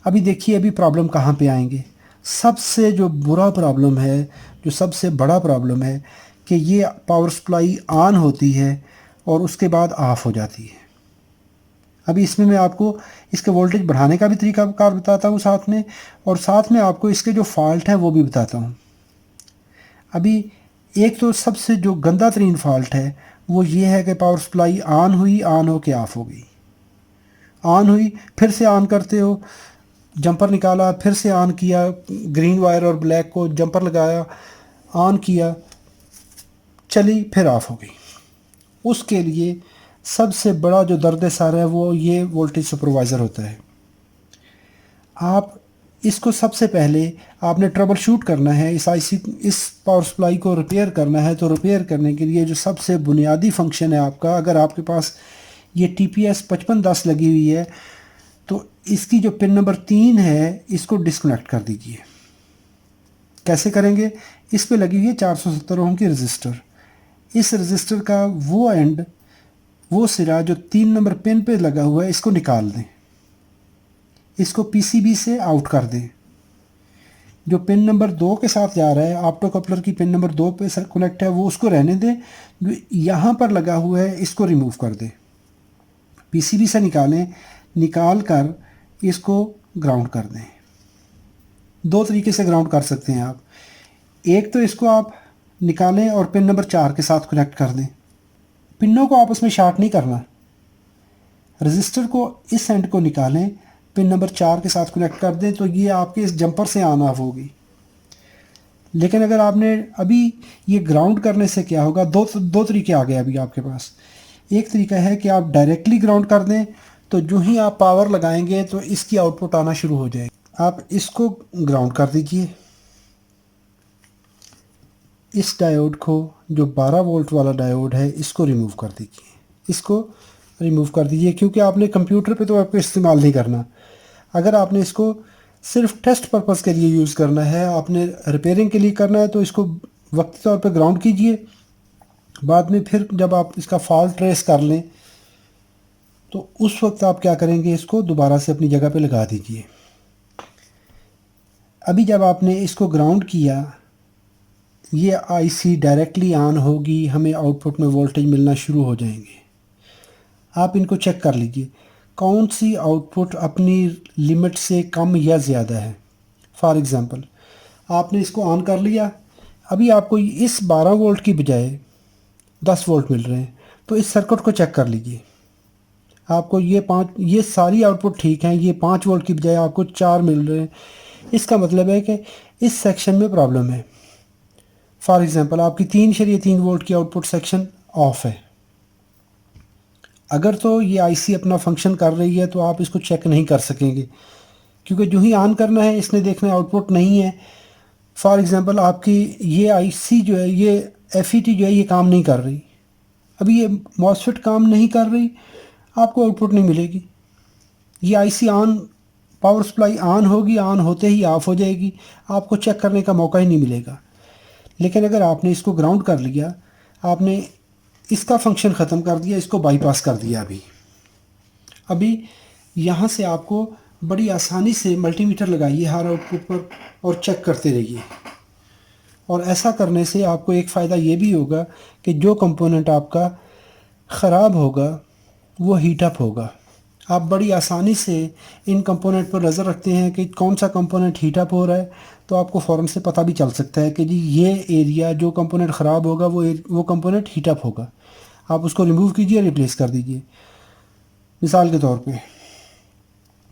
अभी देखिए अभी प्रॉब्लम कहाँ पे आएंगे। सबसे जो बुरा प्रॉब्लम है, जो सबसे बड़ा प्रॉब्लम है, कि ये पावर सप्लाई ऑन होती है और उसके बाद ऑफ हो जाती है। अभी इसमें मैं आपको इसके वोल्टेज बढ़ाने का भी तरीकाकार बताता हूँ साथ में, और साथ में आपको इसके जो फॉल्ट हैं वो भी बताता हूँ। अभी एक तो सबसे जो गंदा तरीन फॉल्ट है वो ये है कि पावर सप्लाई ऑन हुई, ऑन हो के ऑफ हो गई। ऑन हुई, फिर से ऑन करते हो, जंपर निकाला, फिर से ऑन किया, ग्रीन वायर और ब्लैक को जंपर लगाया, ऑन किया, चली, फिर ऑफ हो गई। उसके लिए सबसे बड़ा जो दर्द सर है वो ये वोल्टेज सुपरवाइज़र होता है। आप इसको सबसे पहले आपने ट्रबल शूट करना है, इस पावर सप्लाई को रिपेयर करना है। तो रिपेयर करने के लिए जो सबसे बुनियादी फंक्शन है आपका, अगर आपके पास ये TPS 5510 लगी हुई है तो इसकी जो पिन नंबर 3 है इसको डिस्कनेक्ट कर दीजिए। कैसे करेंगे, इस पे लगी हुई है 470 ओम की रजिस्टर। इस रजिस्टर का वो एंड, वो सिरा जो 3 नंबर पिन पे लगा हुआ है, इसको निकाल दें, इसको PCB से आउट कर दें। जो पिन नंबर 2 के साथ जा रहा है, ऑप्टो कपलर की पिन नंबर 2 पे कनेक्ट है, वो उसको रहने दें। जो यहाँ पर लगा हुआ है इसको रिमूव कर दें, PCB से निकालें, निकाल कर इसको ग्राउंड कर दें। 2 तरीके से ग्राउंड कर सकते हैं आप। एक तो इसको आप निकालें और पिन नंबर 4 के साथ कनेक्ट कर दें। पिनों को आपस में शार्ट नहीं करना, रजिस्टर को इस एंड को निकालें, पिन नंबर 4 के साथ कनेक्ट कर दें, तो ये आपके इस जंपर से ऑन ऑफ होगी। लेकिन अगर आपने अभी ये ग्राउंड करने से क्या होगा, दो तरीके आ गए अभी आपके पास। एक तरीका है कि आप डायरेक्टली ग्राउंड कर दें, तो जो ही आप पावर लगाएंगे तो इसकी आउटपुट आना शुरू हो जाएगी। आप इसको ग्राउंड कर दीजिए। इस डायोड को, जो 12 वोल्ट वाला डायोड है, इसको रिमूव कर दीजिए। इसको रिमूव कर दीजिए, क्योंकि आपने कंप्यूटर पे तो आपको इस्तेमाल नहीं करना। अगर आपने इसको सिर्फ टेस्ट पर्पस के लिए यूज़ करना है, आपने रिपेयरिंग के लिए करना है, तो इसको वक्ती तौर पे ग्राउंड कीजिए। बाद में फिर जब आप इसका फॉल्ट ट्रेस कर लें तो उस वक्त आप क्या करेंगे, इसको दोबारा से अपनी जगह पे लगा दीजिए। अभी जब आपने इसको ग्राउंड किया, ये आईसी डायरेक्टली ऑन होगी, हमें आउटपुट में वोल्टेज मिलना शुरू हो जाएंगे। आप इनको चेक कर लीजिए कौन सी आउटपुट अपनी लिमिट से कम या ज़्यादा है। फॉर एग्ज़ाम्पल आपने इसको ऑन कर लिया, अभी आपको इस 12 वोल्ट की बजाय 10 वोल्ट मिल रहे हैं, तो इस सर्किट को चेक कर लीजिए। आपको ये सारी आउटपुट ठीक हैं, ये 5 वोल्ट की बजाय आपको 4 मिल रहे हैं। इसका मतलब है कि इस सेक्शन में प्रॉब्लम है। फॉर एग्ज़ाम्पल आपकी 3.3 वोल्ट की आउटपुट सेक्शन ऑफ है। अगर तो ये आईसी अपना फंक्शन कर रही है तो आप इसको चेक नहीं कर सकेंगे, क्योंकि जो ही ऑन करना है इसने देखना है आउटपुट नहीं है। फॉर एग्ज़ाम्पल आपकी ये आईसी जो है, ये एफईटी जो है, ये काम नहीं कर रही। अभी ये मॉसफेट काम नहीं कर रही, आपको आउटपुट नहीं मिलेगी। ये IC on, power supply on होगी, ऑन होते ही ऑफ हो जाएगी, आपको चेक करने का मौका ही नहीं मिलेगा। लेकिन अगर आपने इसको ग्राउंड कर लिया, आपने इसका फंक्शन ख़त्म कर दिया, इसको बाईपास कर दिया, अभी यहाँ से आपको बड़ी आसानी से मल्टीमीटर लगाइए हर आउटपुट पर और चेक करते रहिए। और ऐसा करने से आपको एक फ़ायदा ये भी होगा कि जो कंपोनेंट आपका ख़राब होगा वो हीट अप होगा। आप बड़ी आसानी से इन कंपोनेंट पर नज़र रखते हैं कि कौन सा कंपोनेंट हीट अप हो रहा है, तो आपको फ़ौरन से पता भी चल सकता है कि जी ये एरिया जो कंपोनेंट ख़राब होगा वो कंपोनेंट हीट अप होगा। आप उसको रिमूव कीजिए, रिप्लेस कर दीजिए। मिसाल के तौर पे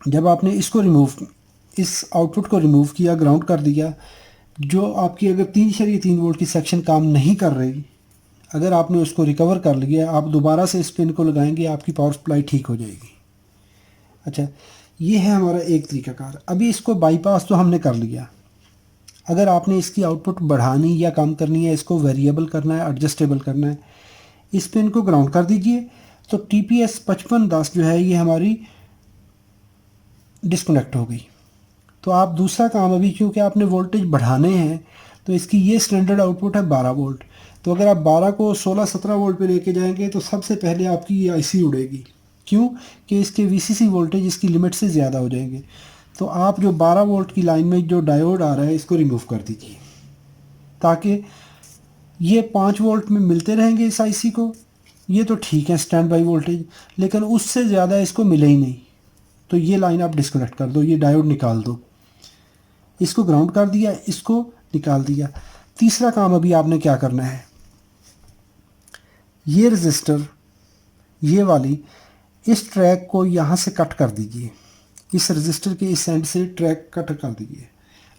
जब आपने इस आउटपुट को रिमूव किया, ग्राउंड कर दिया, जो आपकी अगर 3.3 वोल्ट की सेक्शन काम नहीं कर रही, अगर आपने उसको रिकवर कर लिया, आप दोबारा से इस पिन को लगाएंगे, आपकी पावर सप्लाई ठीक हो जाएगी। अच्छा, ये है हमारा एक तरीकाकार। अभी इसको बाईपास तो हमने कर लिया। अगर आपने इसकी आउटपुट बढ़ानी या कम करनी है, इसको वेरिएबल करना है, एडजस्टेबल करना है, इस पिन को ग्राउंड कर दीजिए। तो TPS 5510 जो है ये हमारी डिस्कनेक्ट हो गई। तो आप दूसरा काम, अभी क्योंकि आपने वोल्टेज बढ़ाने हैं, तो इसकी ये स्टैंडर्ड आउटपुट है 12 वोल्ट। तो अगर आप 12 को 16-17 वोल्ट पे लेके जाएंगे तो सबसे पहले आपकी ये आईसी उड़ेगी। क्यों? कि इसके VCC वोल्टेज इसकी लिमिट से ज़्यादा हो जाएंगे। तो आप जो 12 वोल्ट की लाइन में जो डायोड आ रहा है इसको रिमूव कर दीजिए, ताकि ये 5 वोल्ट में मिलते रहेंगे इस आईसी को। ये तो ठीक है स्टैंड बाई वोल्टेज, लेकिन उससे ज़्यादा इसको मिले ही नहीं। तो ये लाइन आप डिस्कनेक्ट कर दो, ये डायोड निकाल दो। इसको ग्राउंड कर दिया, इसको निकाल दिया। तीसरा काम अभी आपने क्या करना है, ये रजिस्टर, ये वाली इस ट्रैक को यहाँ से कट कर दीजिए। इस रजिस्टर के इस एंड से ट्रैक कट कर दीजिए,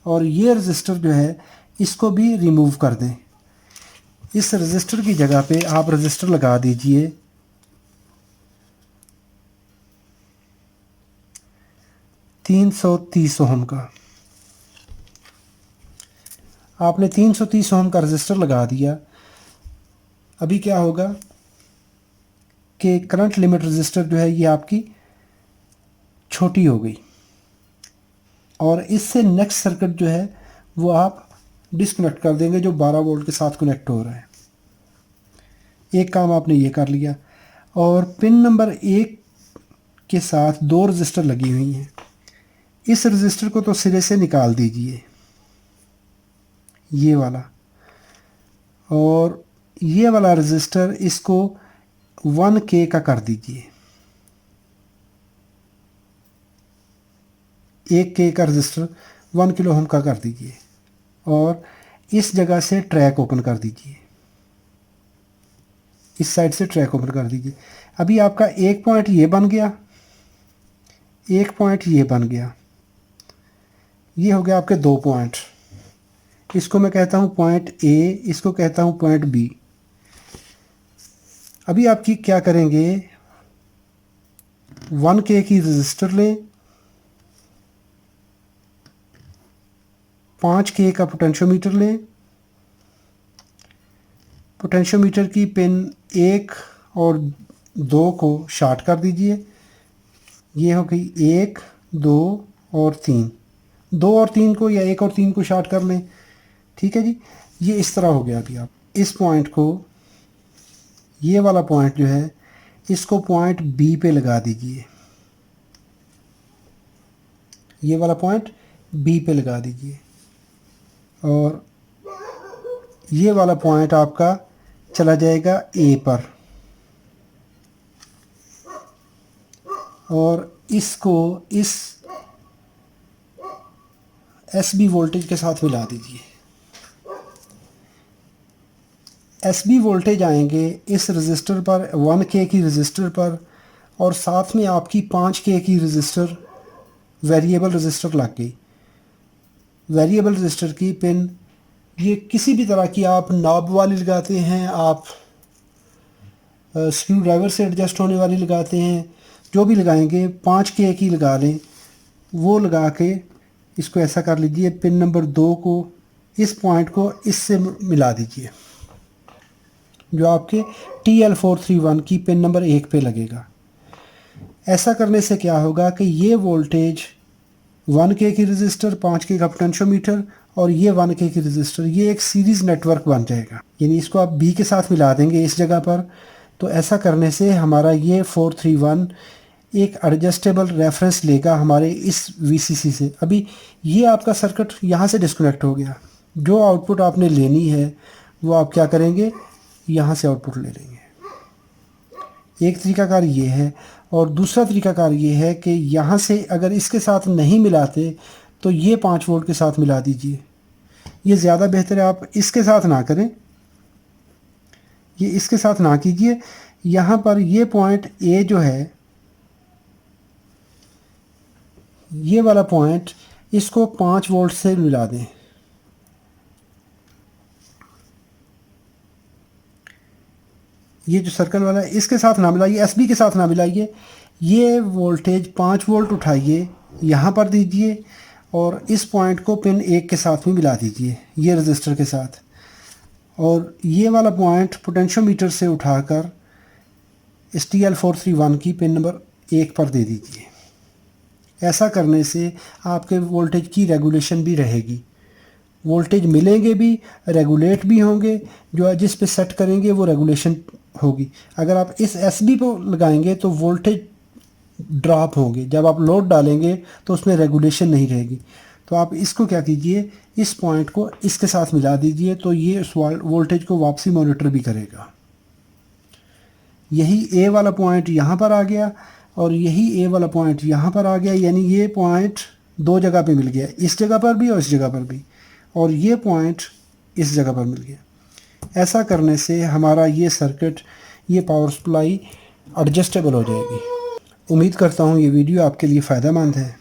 और ये रजिस्टर जो है इसको भी रिमूव कर दें। इस रजिस्टर की जगह पे आप रजिस्टर लगा दीजिए 330 ओम का। आपने 330 ओम का रजिस्टर लगा दिया। अभी क्या होगा कि करंट लिमिट रजिस्टर जो है ये आपकी छोटी हो गई, और इससे नेक्स्ट सर्किट जो है वो आप डिस्कनेक्ट कर देंगे जो 12 वोल्ट के साथ कनेक्ट हो रहा है। एक काम आपने ये कर लिया। और पिन नंबर 1 के साथ 2 रजिस्टर लगी हुई हैं, इस रजिस्टर को तो सिरे से निकाल दीजिए, ये वाला, और ये वाला रजिस्टर इसको 1K का कर दीजिए। 1K का रजिस्टर 1 किलो ओम का कर दीजिए, और इस जगह से ट्रैक ओपन कर दीजिए, इस साइड से ट्रैक ओपन कर दीजिए। अभी आपका एक पॉइंट ये बन गया, एक पॉइंट ये बन गया, ये हो गया आपके 2 पॉइंट। इसको मैं कहता हूँ पॉइंट A, इसको कहता हूँ पॉइंट B। अभी आपकी क्या करेंगे, 1K की रजिस्टर लें, 5K का पोटेंशियोमीटर लें, पोटेंशियोमीटर की पिन 1 और 2 को शॉर्ट कर दीजिए। ये हो गई 1, 2 और 3। 2 और 3 को या 1 और 3 को शॉर्ट कर लें, ठीक है जी। ये इस तरह हो गया। अभी आप इस पॉइंट को, ये वाला पॉइंट जो है इसको पॉइंट B पे लगा दीजिए, ये वाला पॉइंट B पे लगा दीजिए, और ये वाला पॉइंट आपका चला जाएगा A पर, और इसको इस SB वोल्टेज के साथ मिला दीजिए। SB वोल्टेज आएंगे इस रजिस्टर पर 1K की रजिस्टर पर, और साथ में आपकी 5K की रजिस्टर वेरिएबल रजिस्टर लग गई। वेरिएबल रजिस्टर की पिन ये किसी भी तरह की आप नॉब वाली लगाते हैं, आप स्क्रू ड्राइवर से एडजस्ट होने वाली लगाते हैं, जो भी लगाएंगे 5K की लगा लें। वो लगा के इसको ऐसा कर लीजिए, पिन नंबर 2 को इस पॉइंट को इससे मिला दीजिए, जो आपके TL431 की पिन नंबर 1 पे लगेगा। ऐसा करने से क्या होगा कि ये वोल्टेज 1K की रजिस्टर, 5K का पोटेंशियोमीटर और ये 1K की रजिस्टर, ये एक सीरीज़ नेटवर्क बन जाएगा। यानी इसको आप B के साथ मिला देंगे इस जगह पर। तो ऐसा करने से हमारा ये 431 एक एडजस्टेबल रेफरेंस लेगा हमारे इस VCC से। अभी ये आपका सर्किट यहाँ से डिस्कनेक्ट हो गया। जो आउटपुट आपने लेनी है वो आप क्या करेंगे, यहाँ से आउटपुट ले लेंगे। एक तरीकाकार ये है, और दूसरा तरीकाकार ये है कि यहाँ से अगर इसके साथ नहीं मिलाते तो ये 5 वोल्ट के साथ मिला दीजिए। ये ज़्यादा बेहतर है, आप इसके साथ ना करें, ये इसके साथ ना कीजिए। यहाँ पर ये पॉइंट A जो है, ये वाला पॉइंट, इसको 5 वोल्ट से मिला दें। ये जो सर्कल वाला है इसके साथ ना मिलाइए, SB के साथ ना मिलाइए। ये वोल्टेज 5 वोल्ट उठाइए, यहाँ पर दीजिए और इस पॉइंट को पिन 1 के साथ में मिला दीजिए, ये रजिस्टर के साथ। और ये वाला पॉइंट पोटेंशियोमीटर से उठाकर इस TL431 की पिन नंबर 1 पर दे दीजिए। ऐसा करने से आपके वोल्टेज की रेगुलेशन भी रहेगी, वोल्टेज मिलेंगे भी, रेगुलेट भी होंगे। जो जिस पे सेट करेंगे वो रेगुलेशन होगी। अगर आप इस SB को लगाएंगे तो वोल्टेज ड्रॉप होंगे, जब आप लोड डालेंगे तो उसमें रेगुलेशन नहीं रहेगी। तो आप इसको क्या कीजिए, इस पॉइंट को इसके साथ मिला दीजिए, तो ये उस वोल्टेज को वापसी मॉनिटर भी करेगा। यही A वाला पॉइंट यहाँ पर आ गया और यही A वाला पॉइंट यहाँ पर आ गया, यानी ये पॉइंट 2 जगह पे मिल गया, इस जगह पर भी और इस जगह पर भी, और ये पॉइंट इस जगह पर मिल गया। ऐसा करने से हमारा ये सर्किट, ये पावर सप्लाई एडजस्टेबल हो जाएगी। उम्मीद करता हूँ ये वीडियो आपके लिए फ़ायदेमंद है।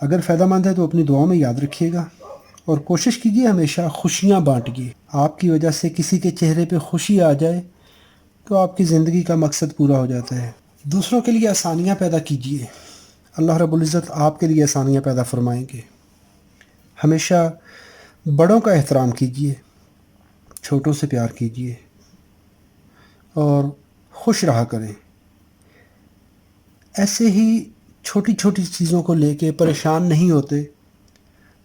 अगर फ़ायदेमंद है तो अपनी दुआ में याद रखिएगा और कोशिश कीजिए हमेशा खुशियाँ बांटिए। आपकी वजह से किसी के चेहरे पे खुशी आ जाए तो आपकी ज़िंदगी का मकसद पूरा हो जाता है। दूसरों के लिए आसानियाँ पैदा कीजिए, अल्लाह रब्बुल इज़्ज़त आपके लिए आसानियाँ पैदा फरमाएंगे। हमेशा बड़ों का एहतराम कीजिए, छोटों से प्यार कीजिए और खुश रहा करें। ऐसे ही छोटी छोटी चीज़ों को लेके परेशान नहीं होते,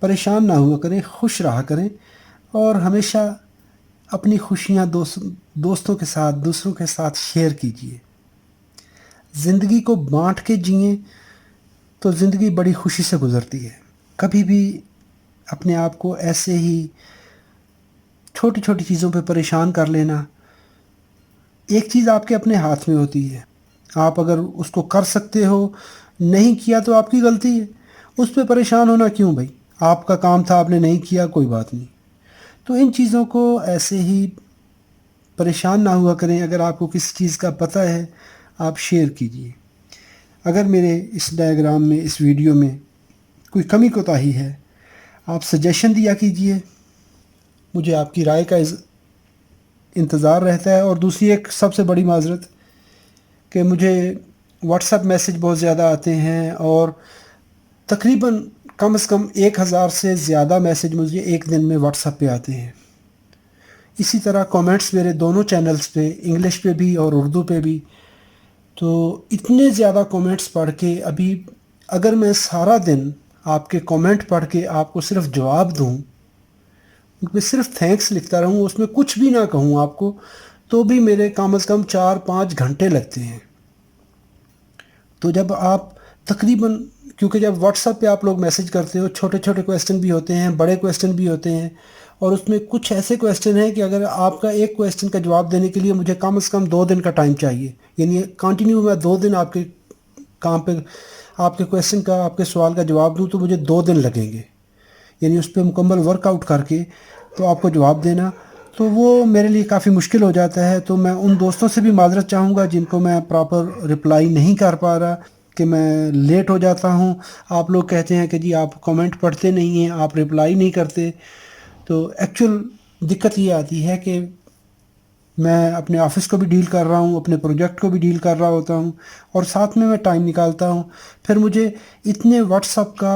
परेशान ना हुआ करें, खुश रहा करें और हमेशा अपनी खुशियाँ दोस्तों के साथ, दूसरों के साथ शेयर कीजिए। ज़िंदगी को बांट के जिए तो ज़िंदगी बड़ी खुशी से गुज़रती है। कभी भी अपने आप को ऐसे ही छोटी छोटी चीज़ों पे परेशान कर लेना, एक चीज़ आपके अपने हाथ में होती है। आप अगर उसको कर सकते हो, नहीं किया तो आपकी गलती है, उस पर परेशान होना क्यों भाई? आपका काम था, आपने नहीं किया, कोई बात नहीं। तो इन चीज़ों को ऐसे ही परेशान ना हुआ करें। अगर आपको किसी चीज़ का पता है आप शेयर कीजिए। अगर मेरे इस डायग्राम में, इस वीडियो में कोई कमी कोताही है, आप सजेशन दिया कीजिए, मुझे आपकी राय का इंतज़ार रहता है। और दूसरी एक सबसे बड़ी माज़रत कि मुझे व्हाट्सएप मैसेज बहुत ज़्यादा आते हैं और तकरीबन कम से कम 1000 से ज़्यादा मैसेज मुझे एक दिन में व्हाट्सएप पे आते हैं। इसी तरह कमेंट्स मेरे दोनों चैनल्स पे, इंग्लिश पे भी और उर्दू पे भी। तो इतने ज़्यादा कमेंट्स पढ़ के अभी अगर मैं सारा दिन आपके कमेंट पढ़ के आपको सिर्फ जवाब दूं, उनमें सिर्फ थैंक्स लिखता रहूं, उसमें कुछ भी ना कहूं आपको, तो भी मेरे कम से कम 4-5 घंटे लगते हैं। तो जब आप तकरीबन, क्योंकि जब व्हाट्सएप पे आप लोग मैसेज करते हो, छोटे छोटे क्वेश्चन भी होते हैं, बड़े क्वेश्चन भी होते हैं, और उसमें कुछ ऐसे क्वेश्चन हैं कि अगर आपका एक क्वेश्चन का जवाब देने के लिए मुझे कम से कम 2 दिन का टाइम चाहिए। यानी कंटिन्यू मैं 2 दिन आपके काम पे आपके क्वेश्चन का, आपके सवाल का जवाब दूँ तो मुझे 2 दिन लगेंगे, यानी उस पे मुकम्मल वर्कआउट करके तो आपको जवाब देना, तो वो मेरे लिए काफ़ी मुश्किल हो जाता है। तो मैं उन दोस्तों से भी माज़रत चाहूँगा जिनको मैं प्रॉपर रिप्लाई नहीं कर पा रहा, कि मैं लेट हो जाता हूँ। आप लोग कहते हैं कि जी आप कमेंट पढ़ते नहीं हैं, आप रिप्लाई नहीं करते। तो एक्चुअल दिक्कत ये आती है कि मैं अपने ऑफ़िस को भी डील कर रहा हूँ, अपने प्रोजेक्ट को भी डील कर रहा होता हूँ और साथ में मैं टाइम निकालता हूँ। फिर मुझे इतने व्हाट्सएप का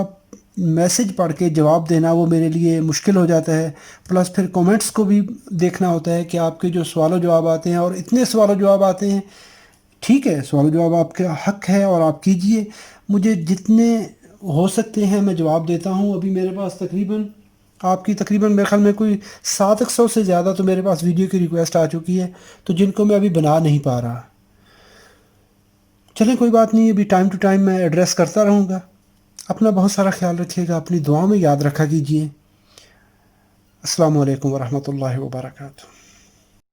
मैसेज पढ़ के जवाब देना वो मेरे लिए मुश्किल हो जाता है। प्लस फिर कमेंट्स को भी देखना होता है कि आपके जो सवाल जवाब आते हैं, और इतने सवाल जवाब आते हैं। ठीक है, सवाल जवाब आपका हक है और आप कीजिए। मुझे जितने हो सकते हैं मैं जवाब देता हूँ। अभी मेरे पास तकरीबन मेरे ख्याल में कोई 700 से ज़्यादा तो मेरे पास वीडियो की रिक्वेस्ट आ चुकी है, तो जिनको मैं अभी बना नहीं पा रहा। चलें, कोई बात नहीं, अभी टाइम टू टाइम मैं एड्रेस करता रहूँगा। अपना बहुत सारा ख्याल रखिएगा, अपनी दुआओं में याद रखा कीजिए। अस्सलामु अलैकुम वरहमतुल्लाहि वबरकातुहू।